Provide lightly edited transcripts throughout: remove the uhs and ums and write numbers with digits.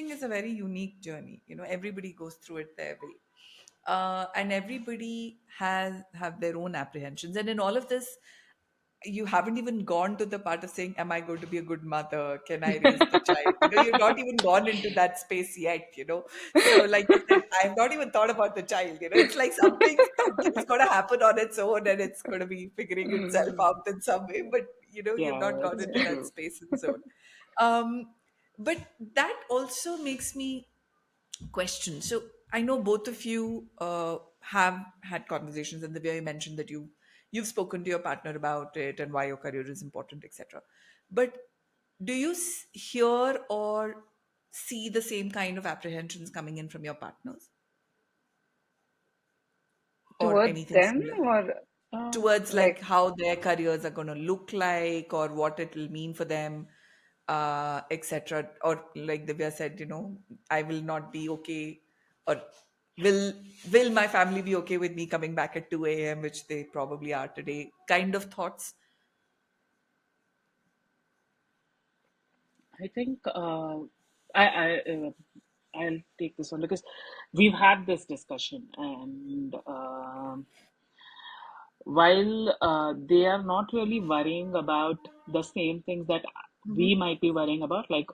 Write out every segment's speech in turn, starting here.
thing is a very unique journey. Everybody goes through it their way, and everybody have their own apprehensions. And in all of this, you haven't even gone to the part of saying, "Am I going to be a good mother? Can I raise the child?" You've not even gone into that space yet. So, like you said, I've not even thought about the child. It's like something's going to happen on its own, and it's going to be figuring itself Mm. out in some way. But you've Yeah, not gone that's into true. that space and zone. Um, but that also makes me question. So I know both of you have had conversations, and the way you mentioned that you've spoken to your partner about it and why your career is important, etc. But do you hear or see the same kind of apprehensions coming in from your partners, or Towards anything them, similar or towards like like, how their careers are going to look like, or what it will mean for them, etc. Or like Divya said, I will not be okay, or will will my family be okay with me coming back at 2 a.m., which they probably are today, kind of thoughts. I think I'll take this one because we've had this discussion, and while they are not really worrying about the same things that we Hmm. might be worrying about, like,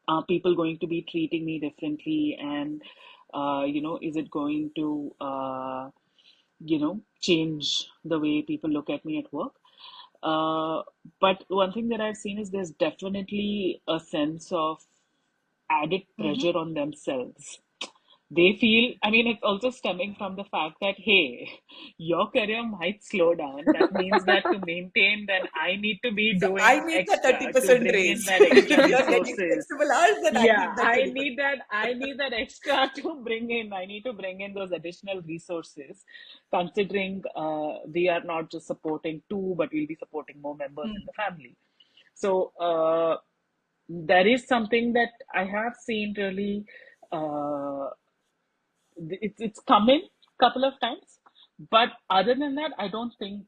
are people going to be treating me differently, and is it going to change the way people look at me at work? Uh, but one thing that I've seen is there's definitely a sense of added Hmm. pressure on themselves. They feel, I mean, it's also stemming from the fact that, hey, your career might slow down. That means that to maintain, then I need to be So I doing need that extra to 30% bring in raise. that extra If you're getting resources. flexible hours, then I Yeah, need that 30%. I need that extra to bring in. I need to bring in those additional resources, considering we are not just supporting two, but we'll be supporting more members in the family. So that is something that I have seen really. Uh, it's come in couple of times, but other than that, I don't think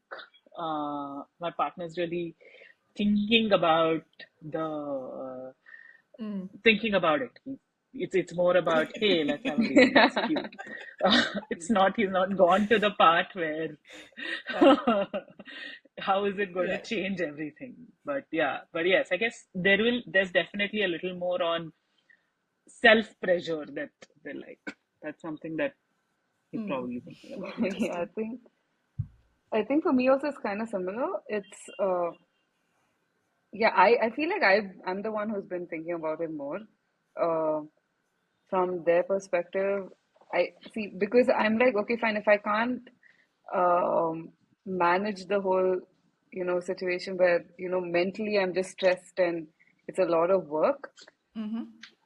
my partner is really thinking about the thinking about it. It's more about, hey, let's have a baby. That's cute. It's not. He's not gone to the part where how is it going to Right. change everything. But yeah, but yes, I guess there's definitely a little more on self pressure that they like. That's something that he's probably thinking about. Interesting. Yeah, I think for me also it's kind of similar. It's yeah, I feel like I'm the one who's been thinking about it more. Uh, from their perspective, I see, because I'm like, okay, fine, if I can't manage the whole, situation where, mentally I'm just stressed and it's a lot of work,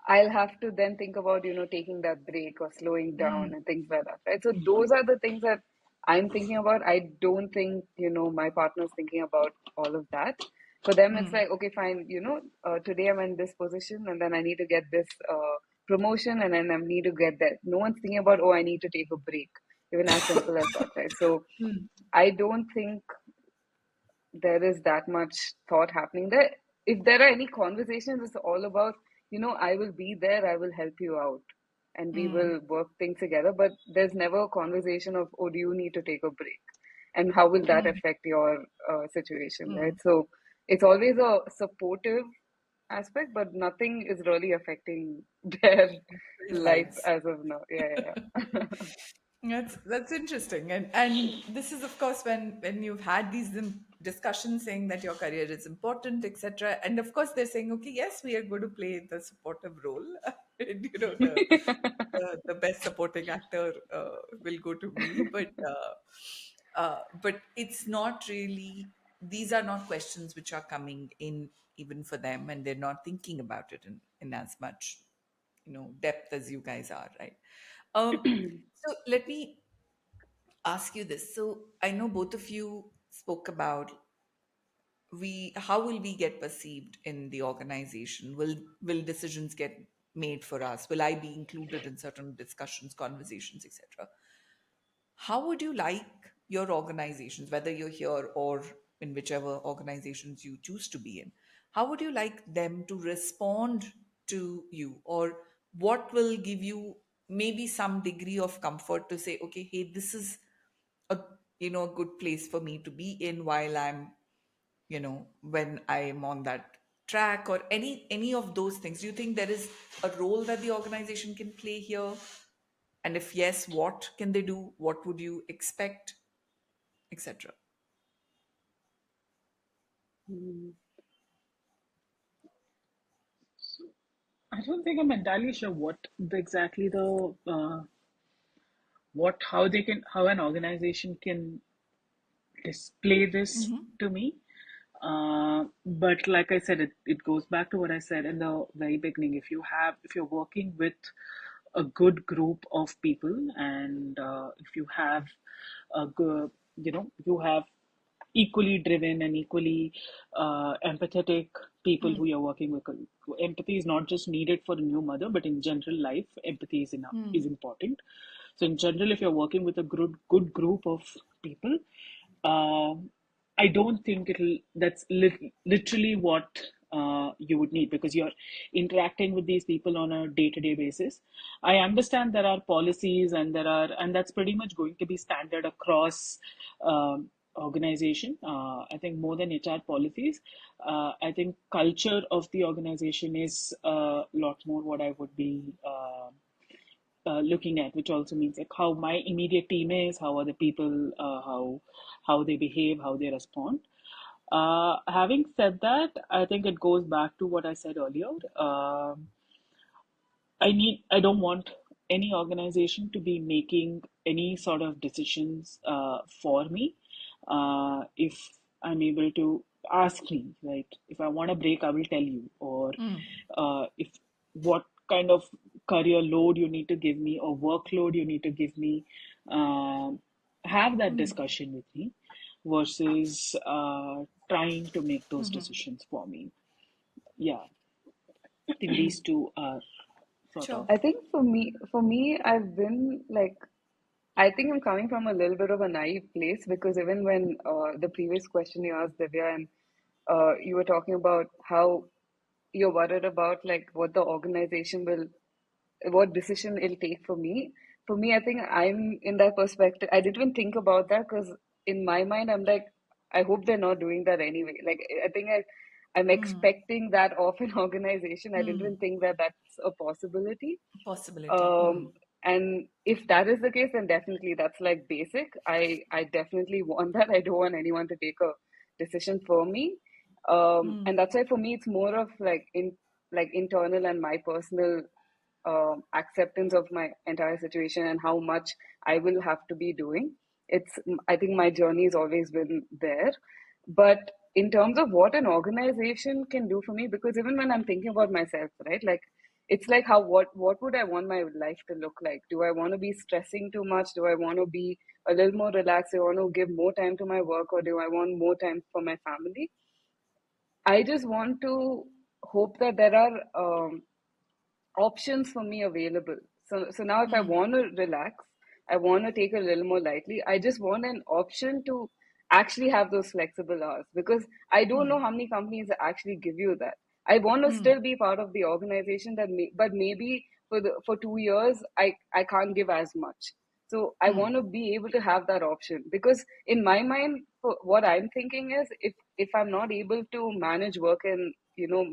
I'll have to then think about, taking that break or slowing down and things like that, right? So those are the things that I'm thinking about. I don't think, my partner's thinking about all of that. For them, it's like, okay, fine, today I'm in this position and then I need to get this promotion and then I need to get that. No one's thinking about, oh, I need to take a break, even as simple as that, right? So I don't think there is that much thought happening there. If there are any conversations, it's all about, I will be there, I will help you out, and we will work things together. But there's never a conversation of, oh, do you need to take a break? And how will that affect your situation, right? So it's always a supportive aspect, but nothing is really affecting their life Lives. as of now. Yeah, yeah, yeah. That's interesting, and this is of course when you've had these discussions saying that your career is important, etc. And of course they're saying, okay, yes, we are going to play the supportive role. And, the best supporting actor will go to me, but it's not really. These are not questions which are coming in even for them, and they're not thinking about it in as much depth as you guys are, right? So let me ask you this. So I know both of you spoke about we how will we get perceived in the organization? Will decisions get made for us? Will I be included in certain discussions, conversations, etc.? How would you like your organizations, whether you're here or in whichever organizations you choose to be in, how would you like them to respond to you? Or what will give you maybe some degree of comfort to say, okay, hey, this is a, a good place for me to be in while I'm, when I am on that track, or any of those things. Do you think there is a role that the organization can play here? And if yes, what can they do? What would you expect, etc.? Mm. I don't think I'm entirely sure what exactly the what how an organization can display this to me. But like I said, it goes back to what I said in the very beginning. If you're working with a good group of people, and if you have a good, you have equally driven and equally empathetic people who you're working with. Empathy is not just needed for a new mother, but in general life, empathy is enough, is important. So in general, if you're working with a good group of people, um, I don't think that's literally what you would need, because you're interacting with these people on a day-to-day basis. I understand there are policies, and that's pretty much going to be standard across organization. I think more than HR policies, I think culture of the organization is a lot more what I would be looking at, which also means like how my immediate team is, how other people, how they behave, how they respond. Having said that, I think it goes back to what I said earlier. I don't want any organization to be making any sort of decisions for me. If I'm able to ask me, right? If I want a break, I will tell you. Or if what kind of career load you need to give me or workload you need to give me, have that discussion with me versus trying to make those decisions for me. Yeah, I think these two are sort Sure. of. I think for me, I've been like, I think I'm coming from a little bit of a naive place, because even when the previous question you asked, Divya, and you were talking about how you're worried about like what the organization will, what decision it'll take for me. For me, I think I'm in that perspective. I didn't even think about that, because in my mind, I'm like, I hope they're not doing that anyway. Like, I think I'm expecting that of an organization. I didn't even think that that's a possibility. Possibility. Um, and if that is the case, then definitely that's like basic. I definitely want that. I don't want anyone to take a decision for me. And that's why for me it's more of like internal and my personal acceptance of my entire situation and how much I will have to be doing. I think my journey has always been there. But in terms of what an organization can do for me, because even when I'm thinking about myself, right, like it's like how what would I want my life to look like? Do I want to be stressing too much? Do I want to be a little more relaxed? Do I want to give more time to my work, or do I want more time for my family? I just want to hope that there are options for me available. So now if I want to relax, I want to take a little more lightly. I just want an option to actually have those flexible hours, because I don't know how many companies actually give you that. I want to still be part of the organization but maybe for 2 years I can't give as much. So I want to be able to have that option, because in my mind, what I'm thinking is, if I'm not able to manage work and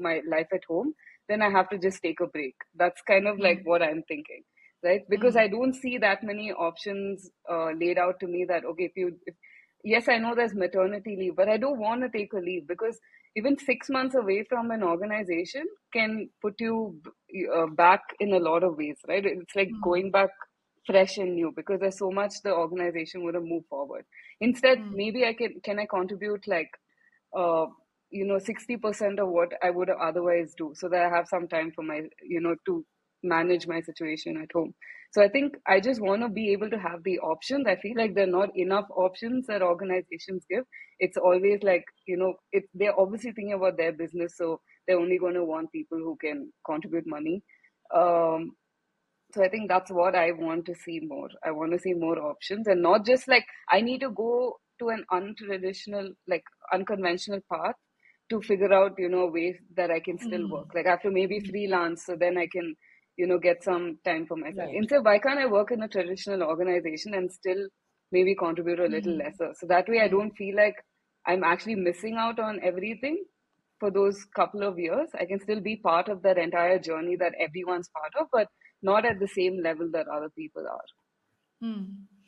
my life at home, then I have to just take a break. That's kind of like what I'm thinking, right? Because I don't see that many options laid out to me that, okay, yes, I know there's maternity leave, but I don't want to take a leave, because even 6 months away from an organization can put you back in a lot of ways, right? It's like going back fresh and new, because there's so much the organization would have moved forward. Instead, maybe can I contribute like uh, 60% of what I would otherwise do, so that I have some time for my, to manage my situation at home. So I think I just want to be able to have the options. I feel like there are not enough options that organizations give. It's always like, they're obviously thinking about their business, so they're only going to want people who can contribute money. Um, so I think that's what I want to see more. I want to see more options, and not just like I need to go to an untraditional, like unconventional path to figure out, ways that I can still work. Like I have to maybe freelance, so then I can, get some time for myself. Right. Instead, why can't I work in a traditional organization and still maybe contribute a little lesser? So that way I don't feel like I'm actually missing out on everything for those couple of years. I can still be part of that entire journey that everyone's part of, but not at the same level that other people are.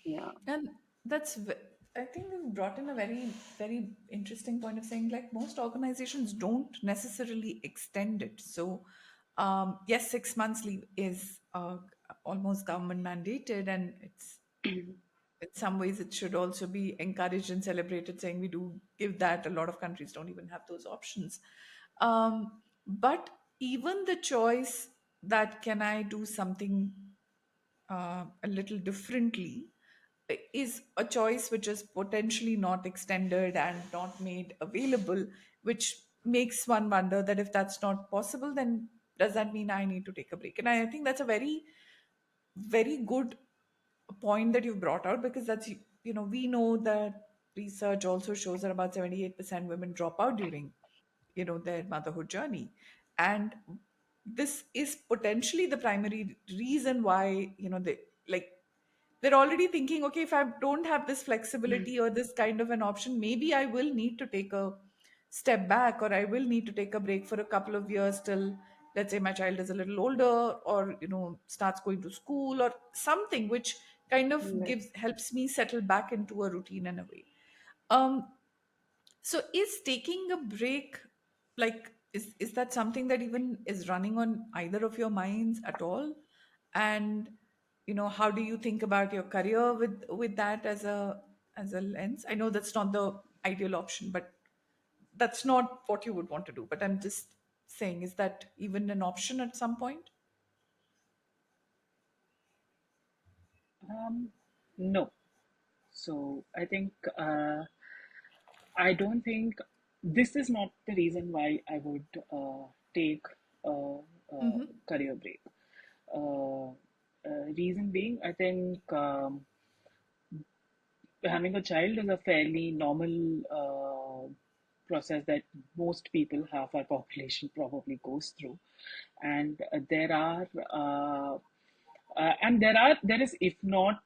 Yeah. And I think you've brought in a very, very interesting point of saying like most organizations don't necessarily extend it. So, yes, 6 months leave is almost government mandated, and it's in some ways it should also be encouraged and celebrated, saying we do give that. A lot of countries don't even have those options. But even the choice that can I do something a little differently is a choice which is potentially not extended and not made available, which makes one wonder that if that's not possible, then does that mean I need to take a break? And I think that's a very, very good point that you've brought out, because that's, we know that research also shows that about 78% women drop out during their motherhood journey, and this is potentially the primary reason why they, like, they're already thinking, okay, if I don't have this flexibility or this kind of an option, maybe I will need to take a step back, or I will need to take a break for a couple of years till, let's say, my child is a little older, or starts going to school or something, which kind of Right. gives helps me settle back into a routine in a way. um so is taking a break, like, is that something that even is running on either of your minds at all? And how do you think about your career with that as a lens? I know that's not the ideal option, but that's not what you would want to do. But I'm just saying, is that even an option at some point? No. So I think I don't think this is not the reason why I would take a Mm-hmm. career break. Reason being, I think having a child is a fairly normal process that most people, half our population, probably goes through, and there is, if not,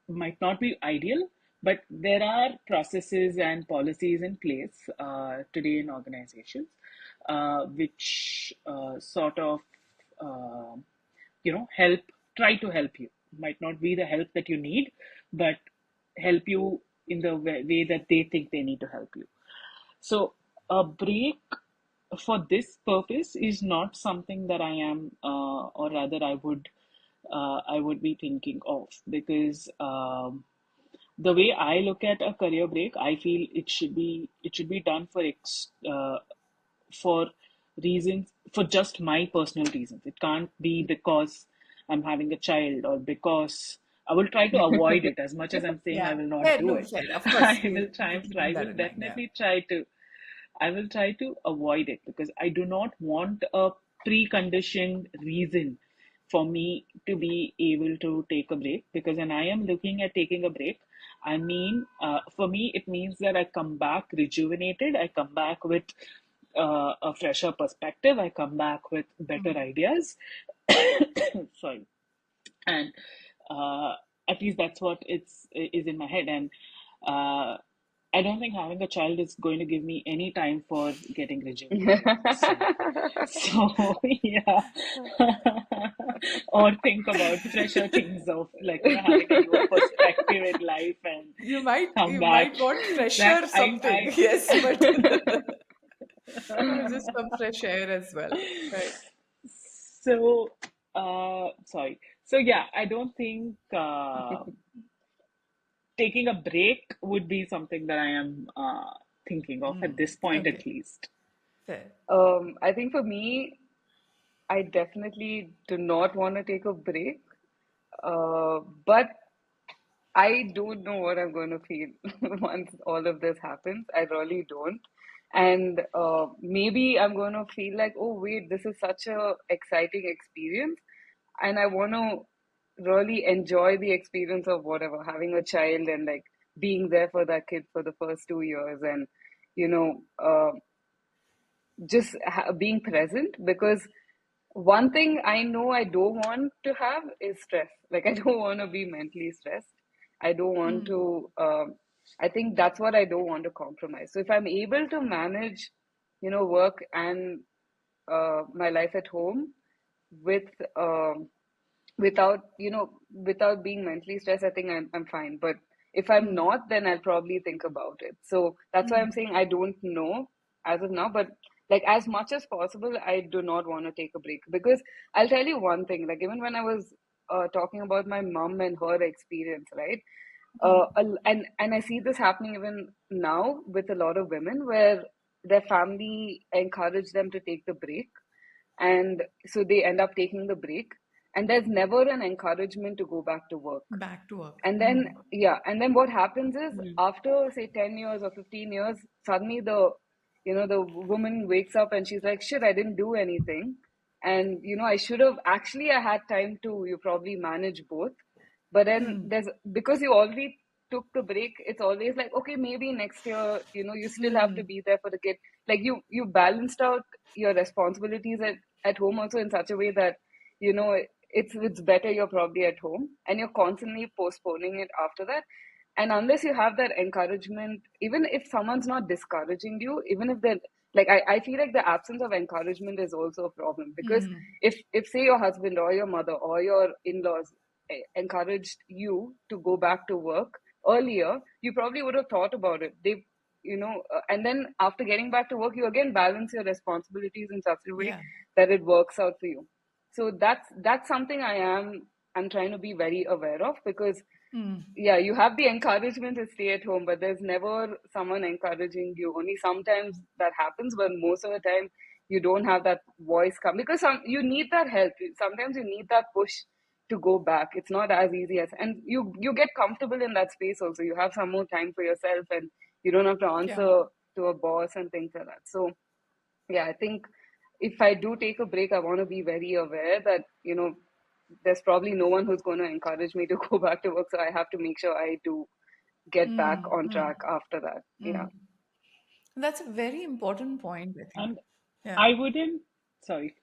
might not be ideal, but there are processes and policies in place today in organizations which sort of uh, help, try to help you. Might not be the help that you need, but help you in the way that they think they need to help you. So a break for this purpose is not something that I am, or rather, I would be thinking of, because the way I look at a career break, I feel it should be done for reasons, for just my personal reasons. It can't be because I'm having a child, or because I will try to avoid it as much as I'm saying I Yeah. will not Yeah, do no, it. fair. Of course, I you will try, keeping I that will in mind. Yeah. definitely try to I will try to avoid it, because I do not want a preconditioned reason for me to be able to take a break. Because when I am looking at taking a break, I mean, for me, it means that I come back rejuvenated, I come back with a fresher perspective, I come back with better ideas. Sorry. And uh, at least that's what is in my head. And uh, I don't think having a child is going to give me any time for getting rejuvenated. So yeah, or think about fresher things of, like, having a newer perspective in life and You might come you back. might want That fresher something, I yes, but just some fresh air as well, right? so sorry. So yeah, I don't think taking a break would be something that I am thinking of at this point, Okay, at least. fair. I think for me, I definitely do not want to take a break. But I don't know what I'm going to feel once all of this happens. I really don't. And maybe I'm going to feel like, oh, wait, this is such a exciting experience. And I want to really enjoy the experience of whatever, having a child and like being there for that kid for the first 2 years and, you know, just being present, because One thing I know I don't want to have is stress. Like, I don't want to be mentally stressed. I don't want to, I think that's what I don't want to compromise. So if I'm able to manage, work and my life at home with, without, without being mentally stressed, I think I'm fine. But if I'm not, then I'll probably think about it. So that's why I'm saying I don't know as of now, but like as much as possible, I do not want to take a break because I'll tell you one thing, like even when I was talking about my mom and her experience, right? And I see this happening even now with a lot of women where their family encourage them to take the break, and so they end up taking the break, and there's never an encouragement to go back to work. Back to work. And then yeah, and then what happens is after say 10 years or 15 years, suddenly the woman wakes up and she's like, shit, I didn't do anything, and I should have actually, I had time to you probably manage both. But then there's, because you already took the break, it's always like, okay, maybe next year, you still have to be there for the kid. Like you balanced out your responsibilities at home also in such a way that, it's better you're probably at home and you're constantly postponing it after that. And unless you have that encouragement, even if someone's not discouraging you, even if they're like, I feel like the absence of encouragement is also a problem, because if say your husband or your mother or your in-laws encouraged you to go back to work earlier, you probably would have thought about it. And then after getting back to work, you again balance your responsibilities in such a way Yeah. that it works out for you. So that's something I'm trying to be very aware of, because yeah, you have the encouragement to stay at home, but there's never someone encouraging you. Only sometimes that happens, but most of the time you don't have that voice come, because you need that help. Sometimes you need that push to go back. It's not as easy as, and you get comfortable in that space also. You have some more time for yourself, and you don't have to Yeah. answer to a boss and things like that. So yeah, I think if I do take a break, I want to be very aware that, there's probably no one who's going to encourage me to go back to work. So I have to make sure I do get back on track after that. Yeah. That's a very important point, I think. And Yeah. I wouldn't, sorry,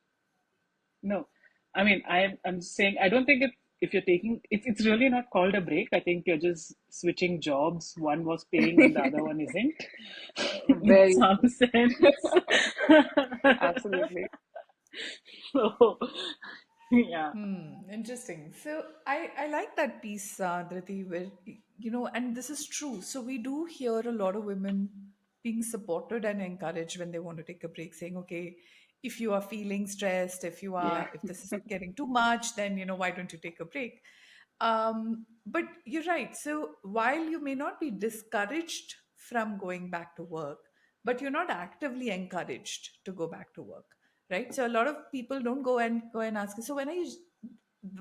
no. I mean, I'm saying I don't think if you're taking it's really not called a break. I think you're just switching jobs. One was paying and the other one isn't, in Very some true. sense. Absolutely. So, yeah. Interesting. So I like that piece, Dhriti, where, and this is true. So we do hear a lot of women being supported and encouraged when they want to take a break, saying, okay, if you are feeling stressed, Yeah. if this is getting too much, then, why don't you take a break? But you're right. So while you may not be discouraged from going back to work, but you're not actively encouraged to go back to work, right? So a lot of people don't go and ask you, so when are you,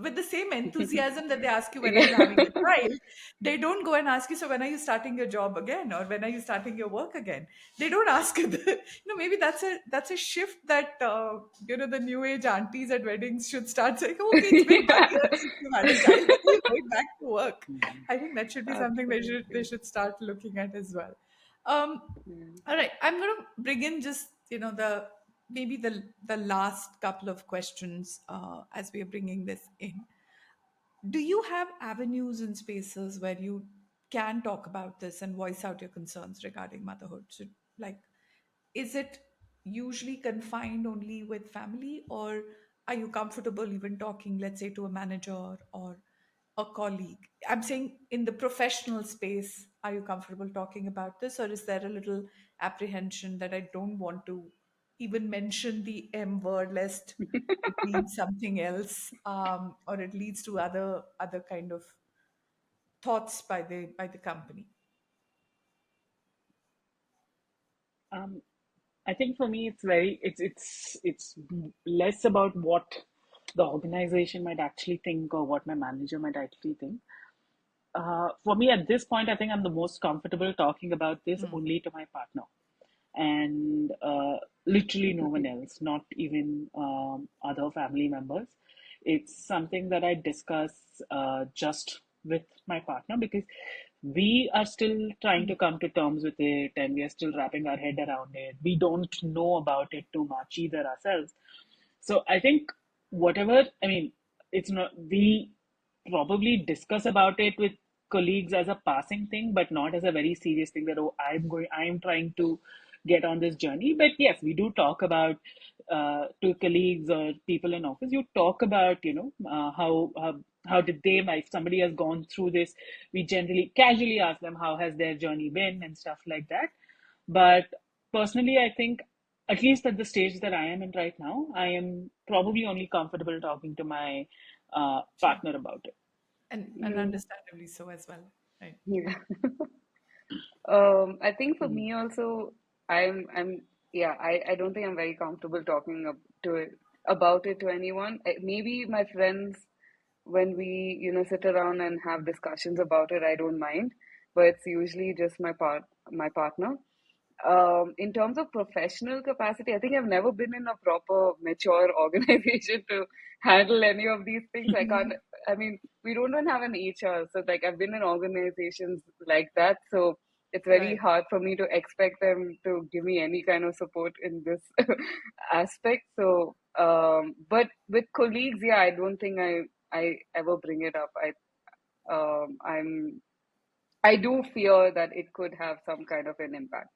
with the same enthusiasm that they ask you when are you Yeah. having a child, they don't go and ask you, so when are you starting your job again, or when are you starting your work again? They don't ask you. Maybe that's a shift that the new age aunties at weddings should start saying, okay, it's been 1 year Yeah. since you had a child, when are you going back to work? I think that should be something they Absolutely. should start looking at as well. um, Mm. all right, I'm going to bring in just the maybe the last couple of questions as we are bringing this in. Do you have avenues and spaces where you can talk about this and voice out your concerns regarding motherhood? So, like, is it usually confined only with family, or are you comfortable even talking, let's say, to a manager or a colleague? I'm saying in the professional space, are you comfortable talking about this, or is there a little apprehension that I don't want to even mention the M word lest it means something else, or it leads to other kind of thoughts by the company? Um, I think for me, it's less about what the organization might actually think or what my manager might actually think. For me, at this point, I think I'm the most comfortable talking about this only to my partner and literally no one else, not even other family members. It's something that I discuss just with my partner because we are still trying to come to terms with it and we are still wrapping our head around it. We don't know about it too much either ourselves. So I think whatever, I mean, it's not, we probably discuss about it with colleagues as a passing thing, but not as a very serious thing that, oh, I'm trying to get on this journey. But yes, we do talk about, to colleagues or people in office, you talk about, how did they, if somebody has gone through this, we generally casually ask them how has their journey been and stuff like that. But personally, I think, at least at the stage that I am in right now, I am probably only comfortable talking to my Sure. partner about it. And understandably so as well, right? Yeah. I think for me also, I'm yeah, I don't think I'm very comfortable talking to it about it to anyone. Maybe my friends, when we, sit around and have discussions about it, I don't mind, but it's usually just my partner. In terms of professional capacity, I think I've never been in a proper mature organization to handle any of these things. I can't, I mean, we don't even have an HR. So, like, I've been in organizations like that. So, it's very Right. hard for me to expect them to give me any kind of support in this aspect. So, but with colleagues, yeah, I don't think I ever bring it up. I do fear that it could have some kind of an impact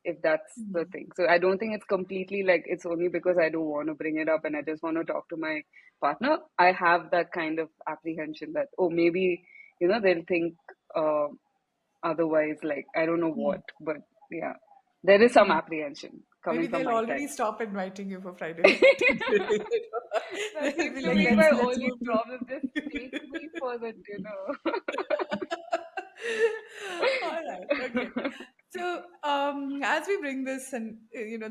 if that's the thing. So I don't think it's completely like it's only because I don't want to bring it up and I just want to talk to my partner. I have that kind of apprehension that, oh, maybe, they'll think uh, otherwise, like, I don't know what, but yeah, there is some apprehension Maybe coming from they'll my already side. stop inviting you for Friday night. That They'll seems be to like, be my let's only move to. problem. Just take me for the dinner. All right. Okay. So, as we bring this and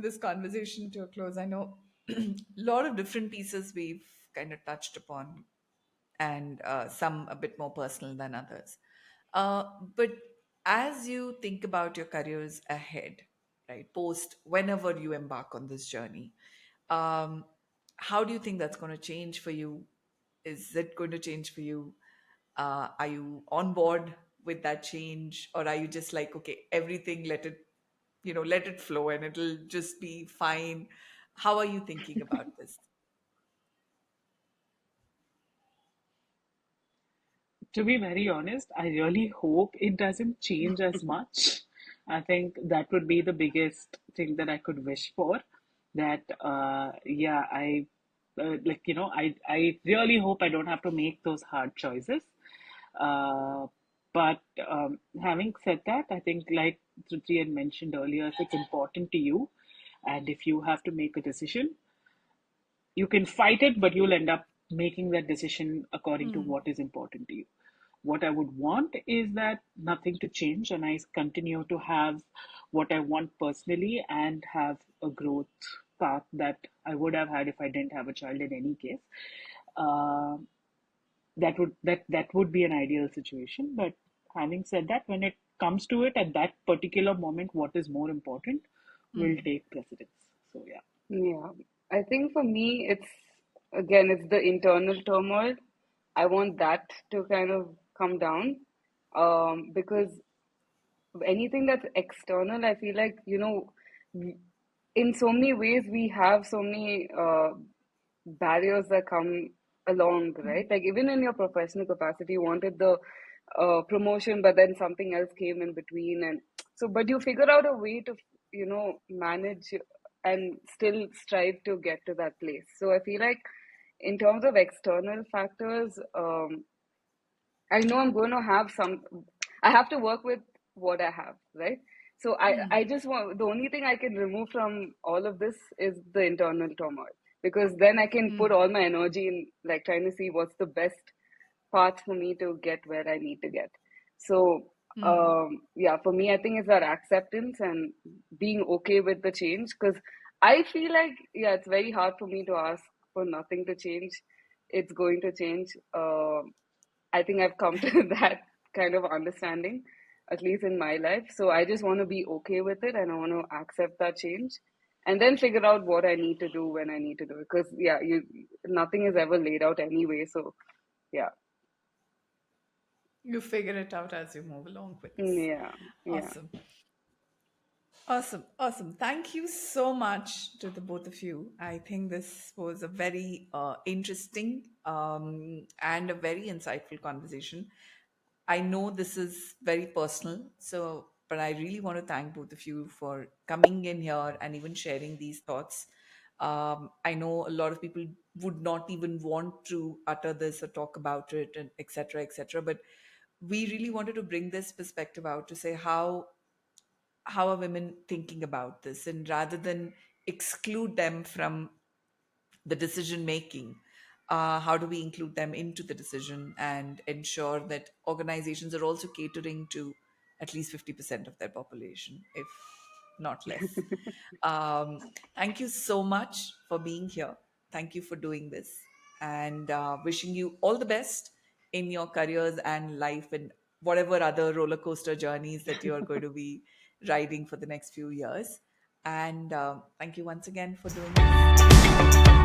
this conversation to a close, I know a lot of different pieces we've kind of touched upon, and some a bit more personal than others. Uh, but as you think about your careers ahead, right, post whenever you embark on this journey, um, how do you think that's going to change for you? Is it going to change for you? Are you on board with that change, or are you just like, okay, everything, let it flow and it'll just be fine? How are you thinking about this? To be very honest, I really hope it doesn't change as much. I think that would be the biggest thing that I could wish for. That, yeah, I really hope I don't have to make those hard choices. Uh, but having said that, I think, like Tripti had mentioned earlier, if it's important to you, and if you have to make a decision, you can fight it, but you'll end up making that decision according to what is important to you. What I would want is that nothing to change and I continue to have what I want personally and have a growth path that I would have had if I didn't have a child in any case. Uh, that would be an ideal situation. But having said that, when it comes to it, at that particular moment, what is more important will take precedence. So yeah. Yeah, I think for me, it's the internal turmoil. I want that to kind of come down, because anything that's external, I feel like, in so many ways, we have so many barriers that come along, right? Like even in your professional capacity, you wanted the promotion, but then something else came in between, and so, but you figure out a way to, manage and still strive to get to that place. So I feel like in terms of external factors, I know I'm going to have I have to work with what I have, right? So I just want, the only thing I can remove from all of this is the internal turmoil, because then I can put all my energy in like trying to see what's the best path for me to get where I need to get. So, yeah, for me, I think it's that acceptance and being okay with the change, because I feel like, yeah, it's very hard for me to ask for nothing to change. It's going to change. I think I've come to that kind of understanding, at least in my life. So I just want to be okay with it and I want to accept that change and then figure out what I need to do when I need to do it. Because yeah, nothing is ever laid out anyway. So yeah, You figure it out as you move along with this. yeah, yeah. Awesome. Awesome, awesome. Thank you so much to the both of you. I think this was a very interesting and a very insightful conversation. I know this is very personal, so but I really want to thank both of you for coming in here and even sharing these thoughts. I know a lot of people would not even want to utter this or talk about it, and etc. etc. But we really wanted to bring this perspective out to say how are women thinking about this, and rather than exclude them from the decision making, how do we include them into the decision and ensure that organizations are also catering to at least 50% of their population, if not less. um, Thank you so much for being here. Thank you for doing this, and wishing you all the best in your careers and life and whatever other roller coaster journeys that you're going to be riding for the next few years. And thank you once again for doing this.